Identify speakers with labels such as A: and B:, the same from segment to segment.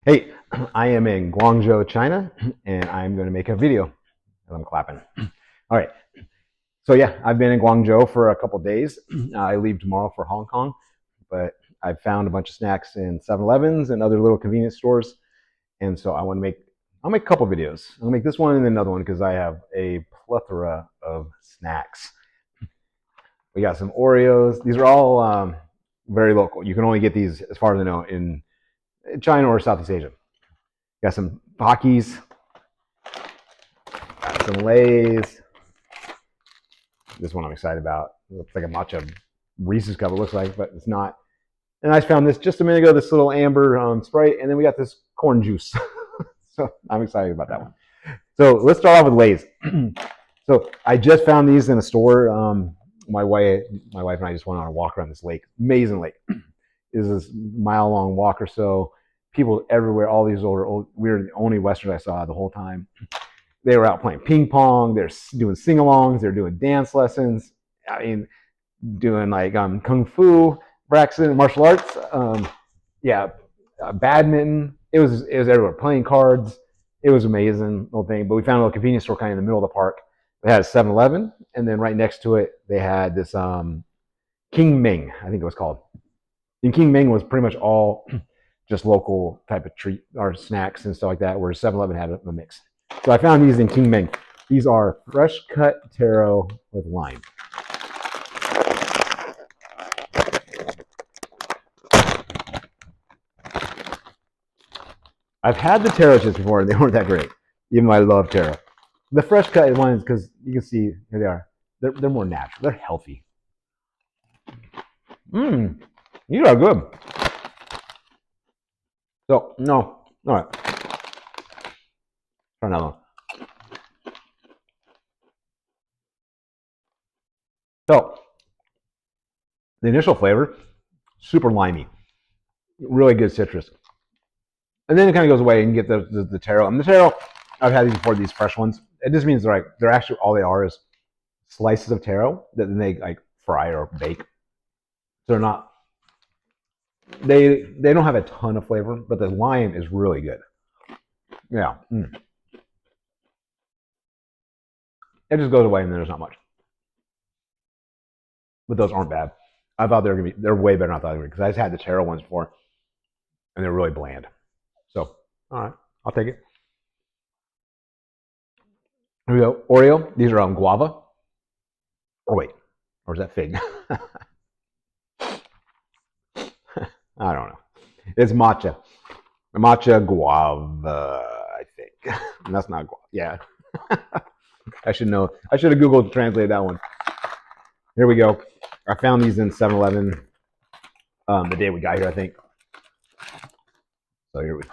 A: Hey, I am in Guangzhou, China, and I'm going to make a video. I'm clapping. All right. So yeah, I've been in Guangzhou for a couple days. I leave tomorrow for Hong Kong, but I found a bunch of snacks in 7-Elevens and other little convenience stores, and so I'll make a couple videos. I'll make this one and then another one because I have a plethora of snacks. We got some Oreos. These are all very local. You can only get these, as far as I know, in China or Southeast Asia. Got some Takis, got some Lays. This one I'm excited about. It looks like a matcha Reese's cup, it looks like, but it's not. And I found this just a minute ago, this little amber Sprite, and then we got this corn juice. So I'm excited about that one. So let's start off with Lay's. So I just found these in a store. My wife and I just went on a walk around this lake, amazing lake. Is this mile-long walk or so. People everywhere, all these older, we were the only Westerners I saw the whole time. They were out playing ping pong. They're doing sing-alongs. They're doing dance lessons. I mean, doing like kung fu, Braxton, martial arts. Yeah, badminton. It was everywhere. Playing cards. It was amazing, the whole thing. But we found a little convenience store kind of in the middle of the park. They had a 7-Eleven, and then right next to it, they had this King Ming, I think it was called. And King Ming was pretty much all just local type of treat or snacks and stuff like that, where 7-Eleven had a mix. So I found these in King Ming. These are fresh cut taro with lime. I've had the taro chips before and they weren't that great, even though I love taro. The fresh cut ones, because you can see here they are. They're more natural. They're healthy. Mmm, these are good. So no, all right. Try another one. So the initial flavor, super limey, really good citrus. And then it kind of goes away and you get the taro. And the taro, I've had these before, these fresh ones. It just means they're actually all they are is slices of taro that then they like fry or bake. So they're not they don't have a ton of flavor, but the lime is really good. Yeah, it just goes away and then there's not much. But those aren't bad. I thought they're way better than I thought they were because I just had the taro ones before and they're really bland. So all right, I'll take it. Here we go. Oreo. These are guava. Oh wait, or is that fig? I don't know. It's matcha. Matcha guava, I think. That's not guava. Yeah. I should know. I should have Googled to translate that one. Here we go. I found these in 7-Eleven the day we got here, I think. So here we go.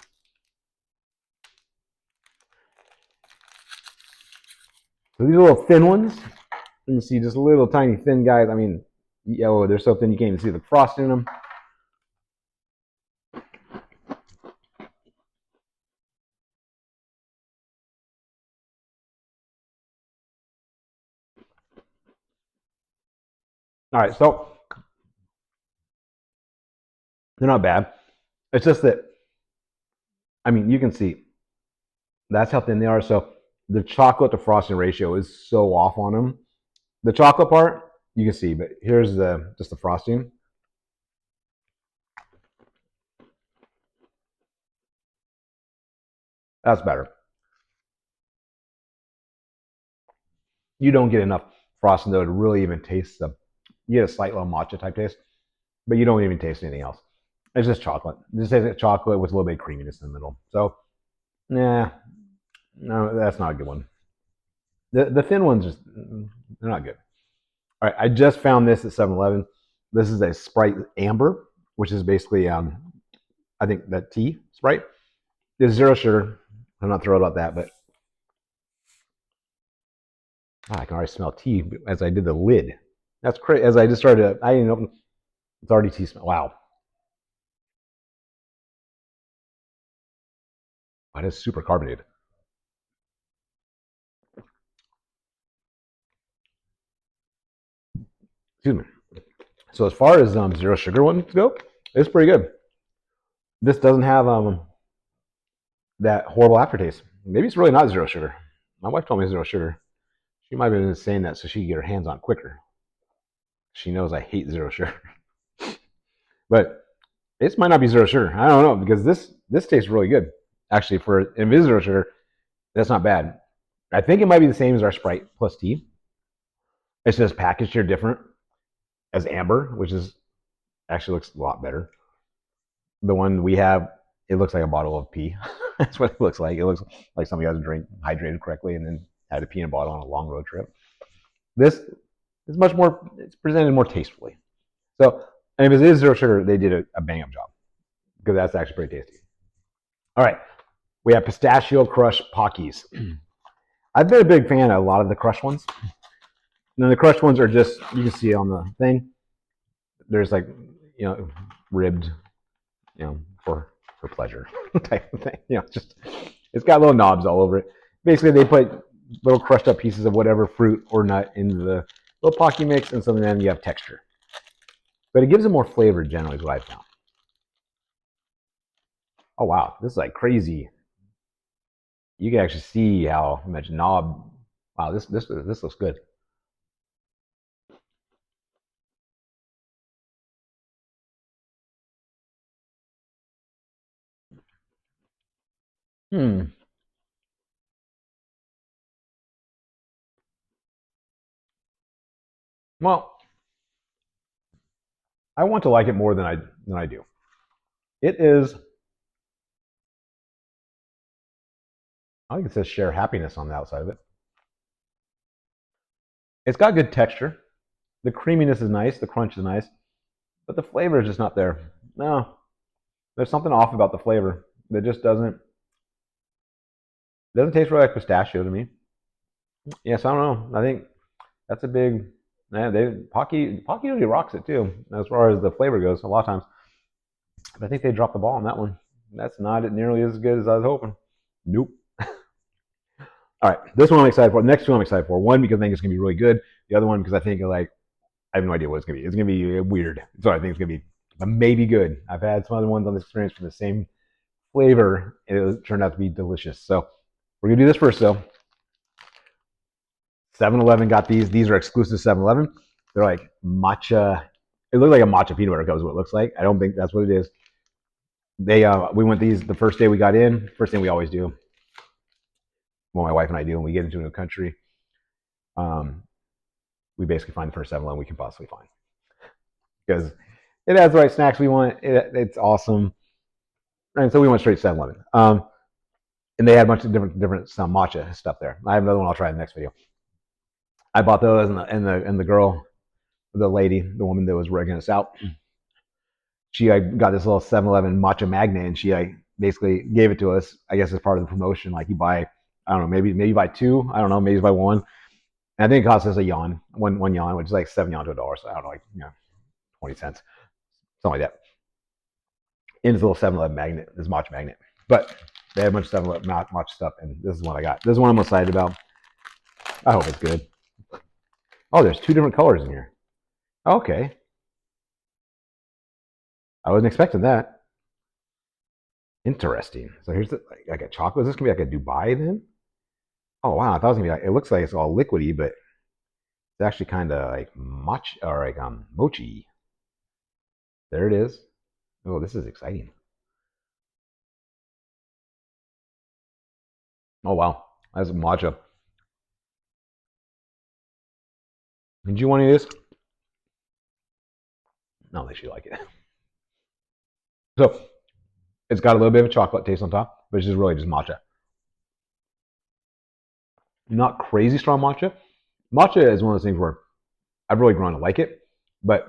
A: So these are little thin ones. You can see just little tiny thin guys. I mean, oh, they're so thin you can't even see the frosting in them. All right, so they're not bad. It's just that, I mean, you can see that's how thin they are. So the chocolate to frosting ratio is so off on them. The chocolate part you can see, but here's the just the frosting. That's better. You don't get enough frosting though to really even taste the. You get a slight little matcha type taste, but you don't even taste anything else. It's just chocolate. This is chocolate with a little bit of creaminess in the middle. So, yeah, no, that's not a good one. The thin ones just they're not good. All right, I just found this at 7-Eleven. This is a Sprite Amber, which is basically I think that tea Sprite. There's zero sugar. I'm not thrilled about that, but I can already smell tea as I did the lid. That's crazy. As I just started, I didn't open. It's already tea smell. Wow, that is super carbonated. Excuse me. So as far as zero sugar ones go, it's pretty good. This doesn't have that horrible aftertaste. Maybe it's really not zero sugar. My wife told me zero sugar. She might have been saying that so she could get her hands on it quicker. She knows I hate zero sugar. But this might not be zero sugar. I don't know because this tastes really good. Actually, for if it is zero sugar, that's not bad. I think it might be the same as our Sprite plus tea. It's just packaged here different as amber, which is actually looks a lot better. The one we have, it looks like a bottle of pee. That's what it looks like. It looks like somebody hasn't drink hydrated correctly and then had a pee in a bottle on a long road trip. This is much more. It's presented more tastefully. So, and if it is zero sugar, they did a bang up job because that's actually pretty tasty. All right, we have pistachio crush Pockies. I've been a big fan of a lot of the crush ones. And the crushed ones are just you can see on the thing. There's like ribbed, for pleasure type of thing. Just it's got little knobs all over it. Basically, they put little crushed up pieces of whatever fruit or nut into the little Pocky mix, and so then you have texture. But it gives it more flavor generally, is what I found. Oh wow, this is like crazy. You can actually see how much knob. Wow, this looks good. Hmm. Well, I want to like it more than I do. It is. I think it says share happiness on the outside of it. It's got good texture. The creaminess is nice. The crunch is nice, but the flavor is just not there. No, there's something off about the flavor. It just doesn't taste really like pistachio to me. Yes, I don't know. I think that's a big. Man, Pocky usually rocks it too as far as the flavor goes. A lot of times, but I think they dropped the ball on that one. That's not nearly as good as I was hoping. Nope. All right, this one I'm excited for. The next two I'm excited for. One because I think it's gonna be really good. The other one because I think like I have no idea what it's gonna be. It's gonna be weird. So I think it's gonna be maybe good. I've had some other ones on this experience from the same flavor, and it turned out to be delicious. So we're gonna do this first though. 7-Eleven got these. These are exclusive 7-Eleven. They're like matcha. It looks like a matcha peanut butter cup is what it looks like. I don't think that's what it is. We went these the first day we got in. First thing we always do. What my wife and I do when we get into a new country. Um, we basically find the first 7-Eleven we can possibly find because it has the right snacks we want. It's awesome, and so we went straight to 7-Eleven. And they had a bunch of different some matcha stuff there. I have another one I'll try in the next video. I bought those, and the girl, the lady, the woman that was rigging us out, she got this little 7-Eleven matcha magnet, and she basically gave it to us. I guess as part of the promotion, like you buy, I don't know, maybe buy two, I don't know, maybe buy one. And I think it cost us a yuan, one yuan, which is like 7 yuan to $1. So I don't know, like 20 cents, something like that. In this little 7-Eleven magnet, this matcha magnet. But they have a bunch of 7-Eleven matcha stuff, and this is one I got. This is one I'm excited about. I hope it's good. Oh, there's two different colors in here. Okay. I wasn't expecting that. Interesting. So here's like a chocolate. Is this gonna be like a Dubai then? Oh wow, I thought it was gonna be like. It looks like it's all liquidy, but it's actually kind of like matcha or like mochi. There it is. Oh, this is exciting. Oh wow, that's matcha. Did you want any of this? No, they should like it. So it's got a little bit of a chocolate taste on top, but it's just really just matcha. Not crazy strong matcha. Matcha is one of those things where I've really grown to like it, but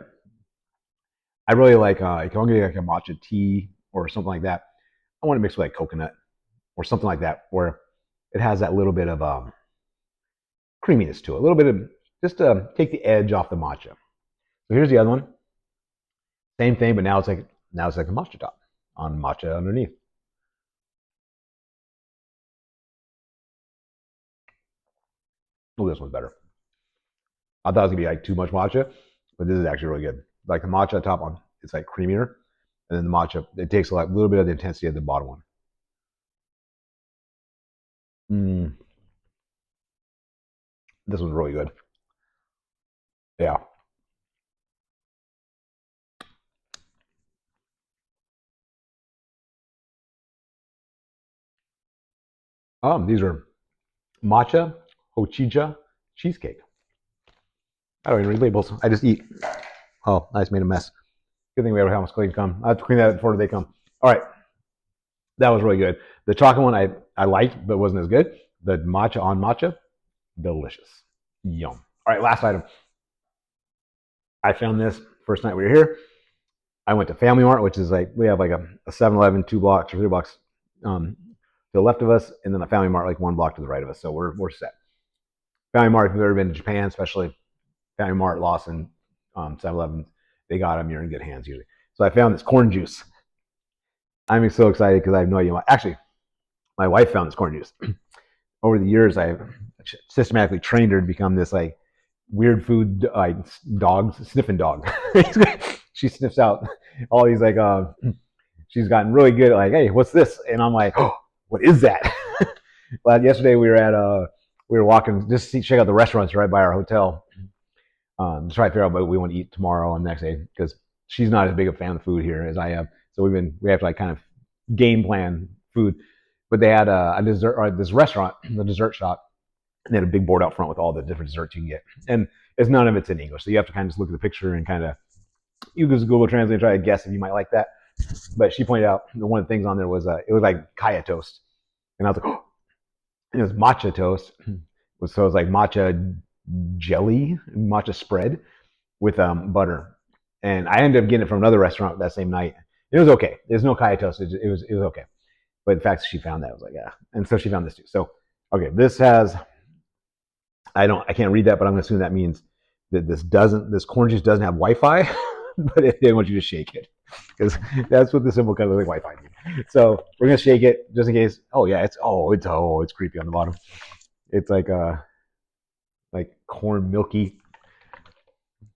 A: I really like if I'm getting like a matcha tea or something like that. I want to mix with like coconut or something like that, where it has that little bit of creaminess to it, a little bit of just to take the edge off the matcha. So here's the other one, same thing, but now it's like a matcha top on matcha underneath. Oh, this one's better. I thought it was gonna be like too much matcha, but this is actually really good. Like the matcha top one, it's like creamier, and then the matcha it takes a little bit of the intensity of the bottom one. Mm, this was really good. Yeah. These are matcha hochija cheesecake. I don't even read labels. I just eat. Oh, I just made a mess. Good thing we have a house clean come. I have to clean that before they come. All right, that was really good. The chocolate one I liked, but wasn't as good. The matcha on matcha, delicious. Yum. All right, last item. I found this first night we were here. I went to Family Mart, which is like we have like a 7-Eleven 2 blocks or 3 blocks to the left of us, and then a Family Mart like 1 block to the right of us. So we're set. Family Mart, if you've ever been to Japan, especially Family Mart, Lawson, 7-Eleven, they got them. You're in good hands usually. So I found this corn juice. I'm so excited because I have no idea. Actually, my wife found this corn juice. Over the years, I've systematically trained her to become this like weird food like dogs sniffing dog. She sniffs out all these like she's gotten really good at like, hey, what's this? And I'm like, oh, what is that? But yesterday we were walking just to check out the restaurants right by our hotel. To try to figure out what we want to eat tomorrow and next day because she's not as big a fan of food here as I am. So we have to like kind of game plan food. But they had a dessert or this restaurant, the dessert shop, and they had a big board out front with all the different desserts you can get. And it's none of it's in English, so you have to kind of just look at the picture and kind of you use Google Translate and try to guess if you might like that. But she pointed out that one of the things on there was it looked like kaya toast, and I was like, oh, it was matcha toast. So it was like matcha jelly, matcha spread with butter. And I ended up getting it from another restaurant that same night. It was okay. There's no kaya toast. It was okay. But the fact that she found that, I was like, yeah. And so she found this too. So okay, this has I can't read that, but I'm gonna assume that means that this corn juice doesn't have Wi-Fi, but they want you to shake it because that's what the symbol kind of like Wi-Fi means. So we're gonna shake it just in case. Oh yeah, it's creepy on the bottom. It's like corn milky.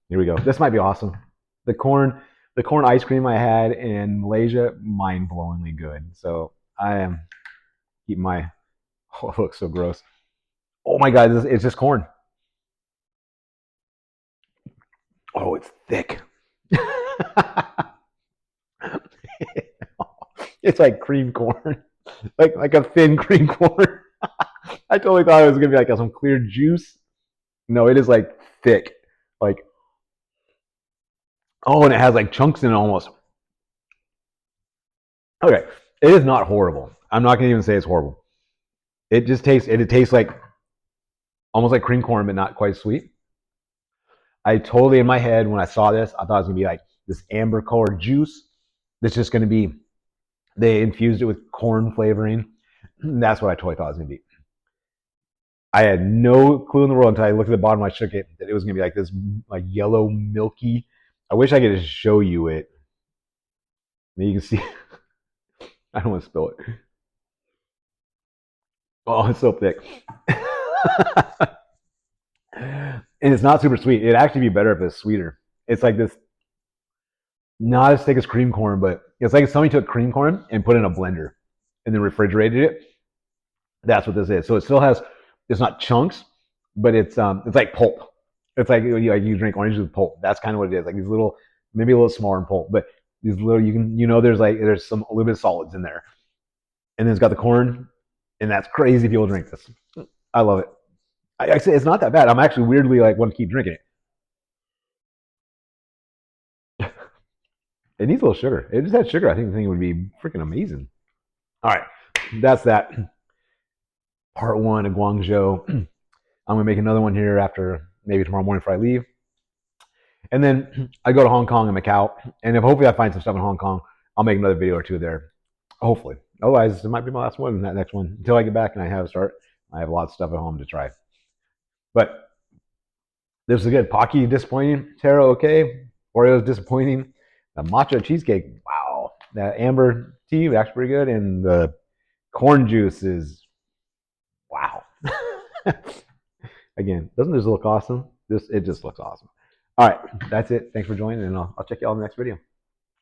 A: Here we go. This might be awesome. The corn the corn ice cream I had in Malaysia, mind blowingly good. So I am keeping my oh, it looks so gross. Oh my god, it's just corn. Oh, it's thick. It's like cream corn, like a thin cream corn. I totally thought it was gonna be like some clear juice. No, it is like thick. Like oh, and it has like chunks in it almost. Okay, it is not horrible. I'm not gonna even say it's horrible. It tastes like almost like cream corn, but not quite sweet. I totally in my head when I saw this, I thought it was gonna be like this amber colored juice that's just gonna be they infused it with corn flavoring. That's what I totally thought it was gonna be. I had no clue in the world until I looked at the bottom. I shook it that it was gonna be like this like yellow milky. I wish I could just show you it. You can see. I don't want to spill it. Oh, it's so thick. And it's not super sweet. It'd actually be better if it's sweeter. It's like this, not as thick as cream corn, but it's like if somebody took cream corn and put it in a blender and then refrigerated it. That's what this is. So it still has, it's not chunks, but it's like pulp. It's like you drink orange with pulp. That's kind of what it is. Like these little, maybe a little smaller in pulp, but these little there's some a little bit of solids in there, and then it's got the corn, and that's crazy. People drink this. I love it. I say it's not that bad. I'm actually weirdly like want to keep drinking it. It needs a little sugar. It just had sugar. I think the thing would be freaking amazing. All right, that's that. Part one of Guangzhou. I'm gonna make another one here after maybe tomorrow morning before I leave, and then I go to Hong Kong and Macau. And if hopefully I find some stuff in Hong Kong, I'll make another video or two there. Hopefully. Otherwise, it might be my last one. That next one until I get back and I have a start. I have a lot of stuff at home to try. But this is good. Pocky disappointing. Taro okay. Oreo's disappointing. The matcha cheesecake, wow. That amber tea, that's pretty good. And the corn juice is wow. Again, doesn't this look awesome? It just looks awesome. All right, that's it. Thanks for joining, and I'll check you all in the next video.